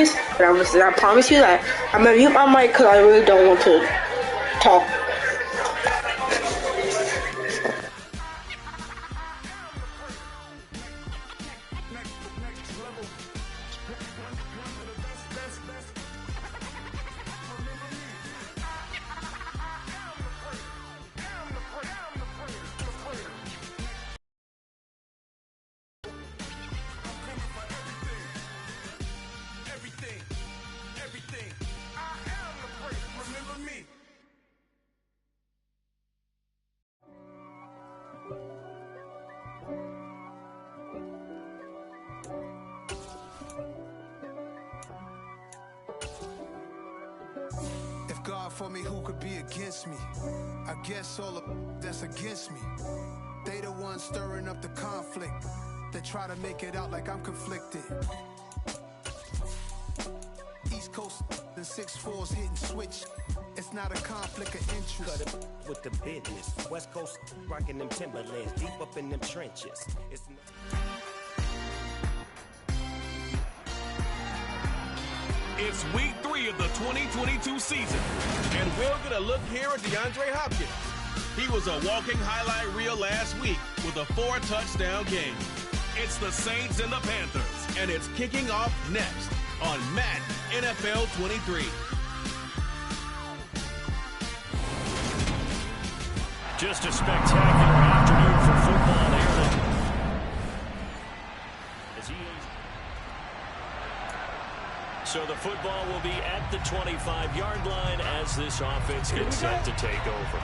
this, but I promise you that I'm gonna mute my mic because I really don't want to talk. God for me, who could be against me? I guess all of that's against me. They the ones stirring up the conflict. They try to make it out like I'm conflicted. East Coast and 6'4's hitting switch. It's not a conflict of interest. Cut it with the business. West Coast rocking them Timberlands, deep up in them trenches. It's week 3 of the 2022 season, and we're going to look here at DeAndre Hopkins. He was a walking highlight reel last week with a 4-touchdown game. It's the Saints and the Panthers, and it's kicking off next on Madden NFL 23. Just a spectacular afternoon for football there. So the football will be at the 25-yard line as this offense gets set to take over.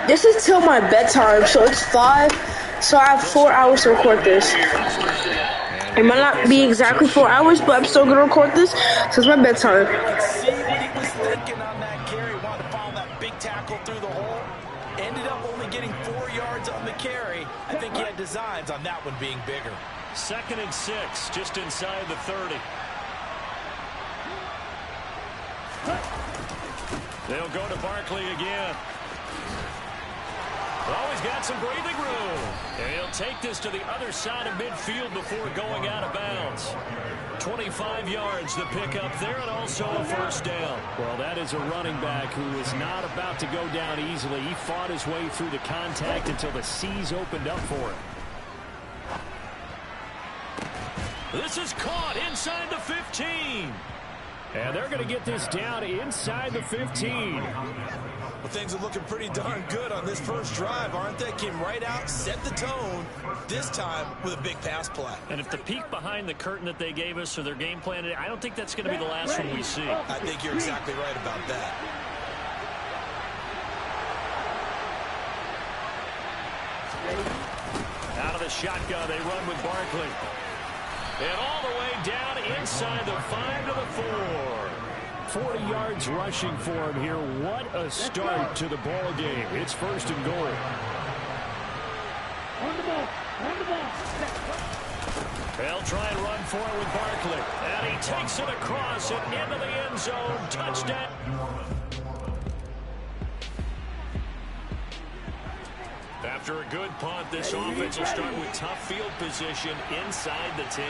This is till my bedtime, so it's 5, so I have 4 hours to record this. It might not be exactly 4 hours, but I'm still going to record this, so it's my bedtime. See what he was thinking on that carry. Wanted to follow that big tackle through the hole. Ended up only getting 4 yards on the carry. I think he had designs on that one being bigger. 2nd and 6, just inside the 30. They'll go to Barkley again. Oh, he's got some breathing room. And he'll take this to the other side of midfield before going out of bounds. 25 yards the pickup there, and also a first down. Well, that is a running back who is not about to go down easily. He fought his way through the contact until the seas opened up for him. This is caught inside the 15. And they're going to get this down inside the 15. Well, things are looking pretty darn good on this first drive, aren't they? Came right out, set the tone, this time with a big pass play. And if the peek behind the curtain that they gave us or their game plan, I don't think that's going to be the last one we see. I think you're exactly right about that. Out of the shotgun, they run with Barkley. And all the way down inside the 5 to the 4. 40 yards rushing for him here. What a start to the ball game. It's 1st and goal. They'll try and run for it with Barkley. And he takes it across and into the end zone. Touchdown. After a good punt, this offense will start with tough field position inside the 10.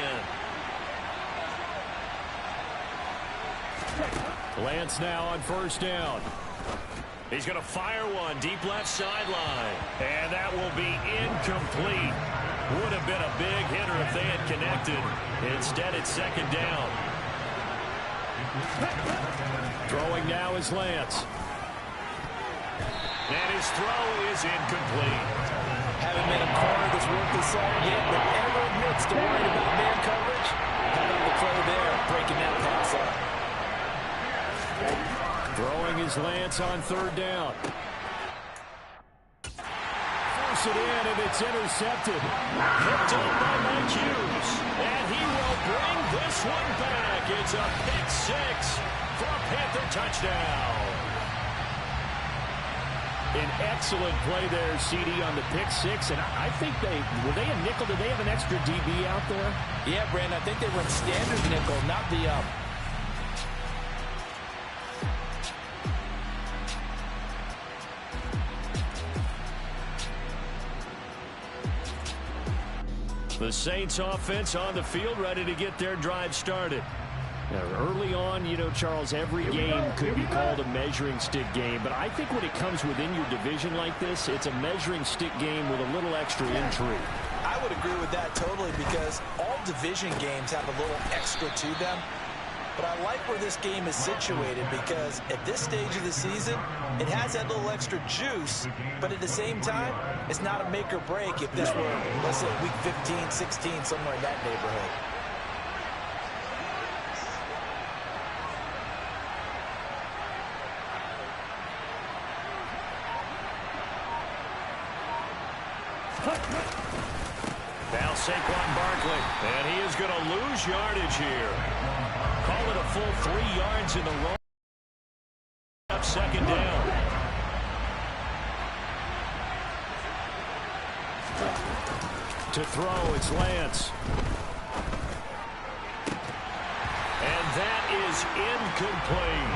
Lance now on 1st down. He's going to fire one deep left sideline. And that will be incomplete. Would have been a big hitter if they had connected. Instead, it's 2nd down. Throwing now is Lance. And his throw is incomplete. Haven't been a corner that's worked this all yet, but ever admits to worrying about man coverage. How about the play there, breaking that pass up. Throwing is Lance on 3rd down. Force it in, and it's intercepted. Picked up by Mike Hughes. And he will bring this one back. It's a pick 6 for a Panther touchdown. An excellent play there, CD, on the pick 6. And I think were they a nickel? Did they have an extra DB out there? Yeah, Brandon, I think they run standard nickel, not the The Saints offense on the field, ready to get their drive started. Now, early on, you know, Charles, every game could be called a measuring stick game. But I think when it comes within your division like this, it's a measuring stick game with a little extra intrigue. I would agree with that totally, because all division games have a little extra to them. But I like where this game is situated, because at this stage of the season, it has that little extra juice. But at the same time, it's not a make or break if this were, let's say, week 15, 16, somewhere in that neighborhood. Now Saquon Barkley, and he is going to lose yardage here. Call it a full 3 yards in the run. Up second down. To throw, it's Lance. And that is incomplete.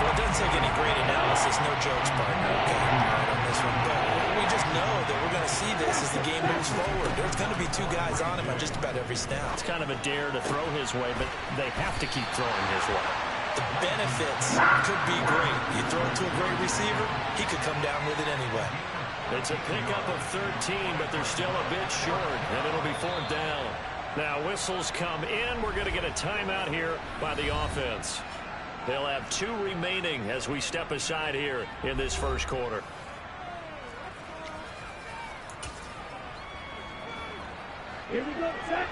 Well, it doesn't take any great analysis, no jokes, partner. Okay, right on this one. But we just know that we're going to see this as the game moves forward. There's going to be 2 guys on him on just about every snap. It's kind of a dare to throw his way, but they have to keep throwing his way. The benefits could be great. You throw it to a great receiver, he could come down with it anyway. It's a pickup of 13, but they're still a bit short, and it'll be 4th down. Now whistles come in. We're going to get a timeout here by the offense. They'll have 2 remaining as we step aside here in this first quarter. Here we go, set.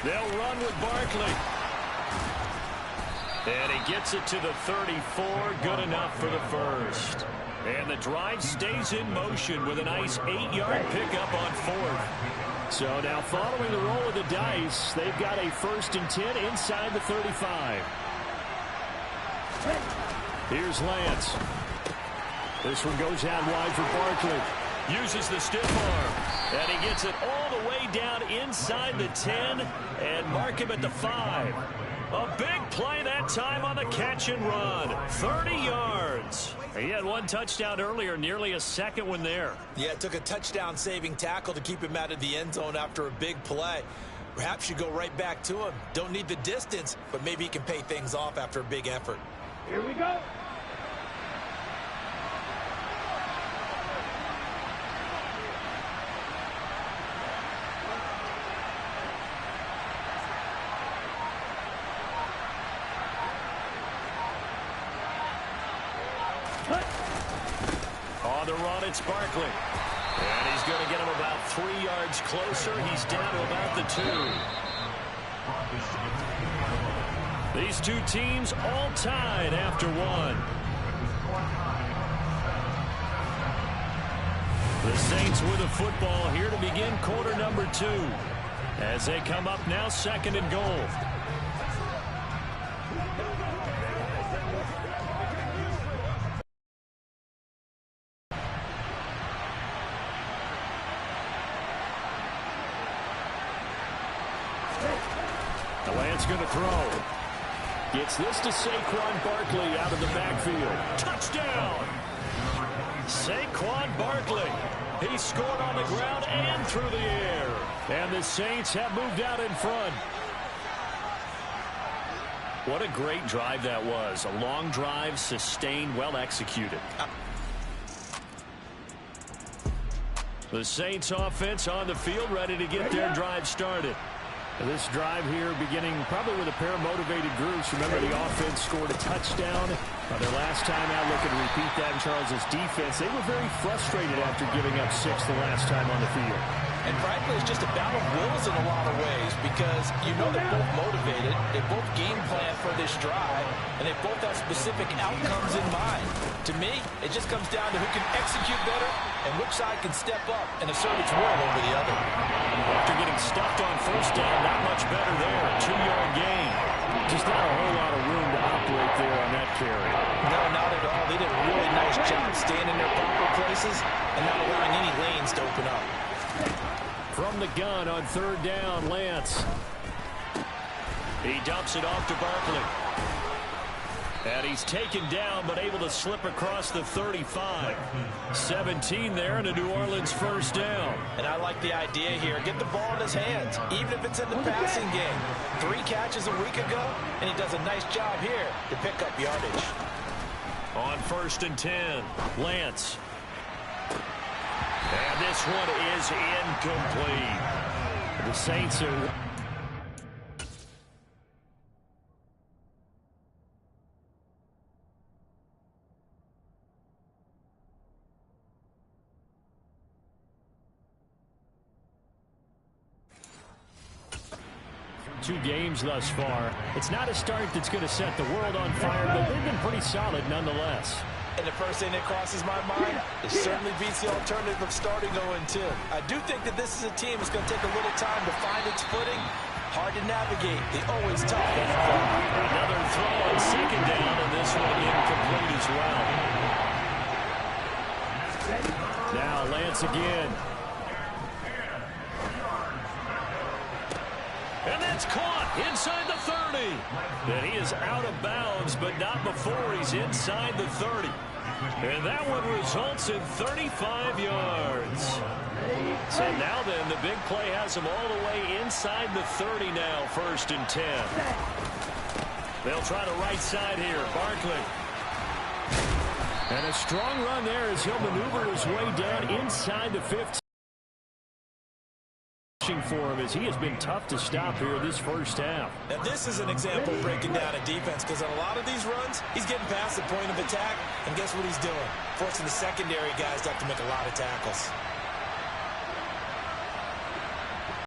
They'll run with Barkley. And he gets it to the 34. Good enough for the first. And the drive stays in motion with a nice 8-yard pickup on 4th. So now following the roll of the dice, they've got a 1st and 10 inside the 35. Here's Lance. This one goes out wide for Barkley. Uses the stiff arm. And he gets it all the way down inside the 10 and mark him at the 5. A big play that time on the catch and run. 30 yards. He had 1 touchdown earlier, nearly a second one there. Yeah, it took a touchdown-saving tackle to keep him out of the end zone after a big play. Perhaps you go right back to him. Don't need the distance, but maybe he can pay things off after a big effort. Here we go. On the run, it's Barkley. And he's going to get him about 3 yards closer. He's down to about the 2. These 2 teams all tied after 1. The Saints with a football here to begin quarter number 2. As they come up now, 2nd and goal. Going to throw. Gets this to Saquon Barkley out of the backfield. Touchdown! Saquon Barkley. He scored on the ground and through the air. And the Saints have moved out in front. What a great drive that was. A long drive, sustained, well executed. The Saints offense on the field, ready to get their drive started. This drive here beginning probably with a pair of motivated groups. Remember, the offense scored a touchdown their last time out. Looking to repeat that in Charles's defense. They were very frustrated after giving up 6 the last time on the field. And frankly, it's just a battle of wills in a lot of ways, because you know they're both motivated, they both game plan for this drive, and they both have specific outcomes in mind. To me, it just comes down to who can execute better and which side can step up and assert its will over the other. After getting stuffed on 1st down, not much better there. 2-yard gain. Just not a whole lot of room to operate there on that carry. No, not at all. They did a really nice job staying in their proper places and not allowing any lanes to open up. From the gun on 3rd down, Lance. He dumps it off to Barkley. And he's taken down, but able to slip across the 35. 17 there, and a New Orleans first down. And I like the idea here. Get the ball in his hands, even if it's in the passing game. 3 catches a week ago, and he does a nice job here to pick up yardage. On 1st and 10, Lance. And this one is incomplete. The Saints are... Two games thus far. It's not a start that's going to set the world on fire, but they've been pretty solid nonetheless. And the first thing that crosses my mind, it certainly beats the alternative of starting 0-2. I do think that this is a team that's going to take a little time to find its footing. Hard to navigate. They always tough NFL. Another throw on 2nd down, and this one incomplete as well. Now Lance again. And that's caught inside the 30. And he is out of bounds, but not before he's inside the 30. And that one results in 35 yards. So now then, the big play has him all the way inside the 30 now, 1st and 10. They'll try the right side here. Barkley. And a strong run there as he'll maneuver his way down inside the 15. For him as he has been tough to stop here this first half. Now this is an example of breaking down a defense, because on a lot of these runs, he's getting past the point of attack, and guess what he's doing? Forcing the secondary guys to have to make a lot of tackles.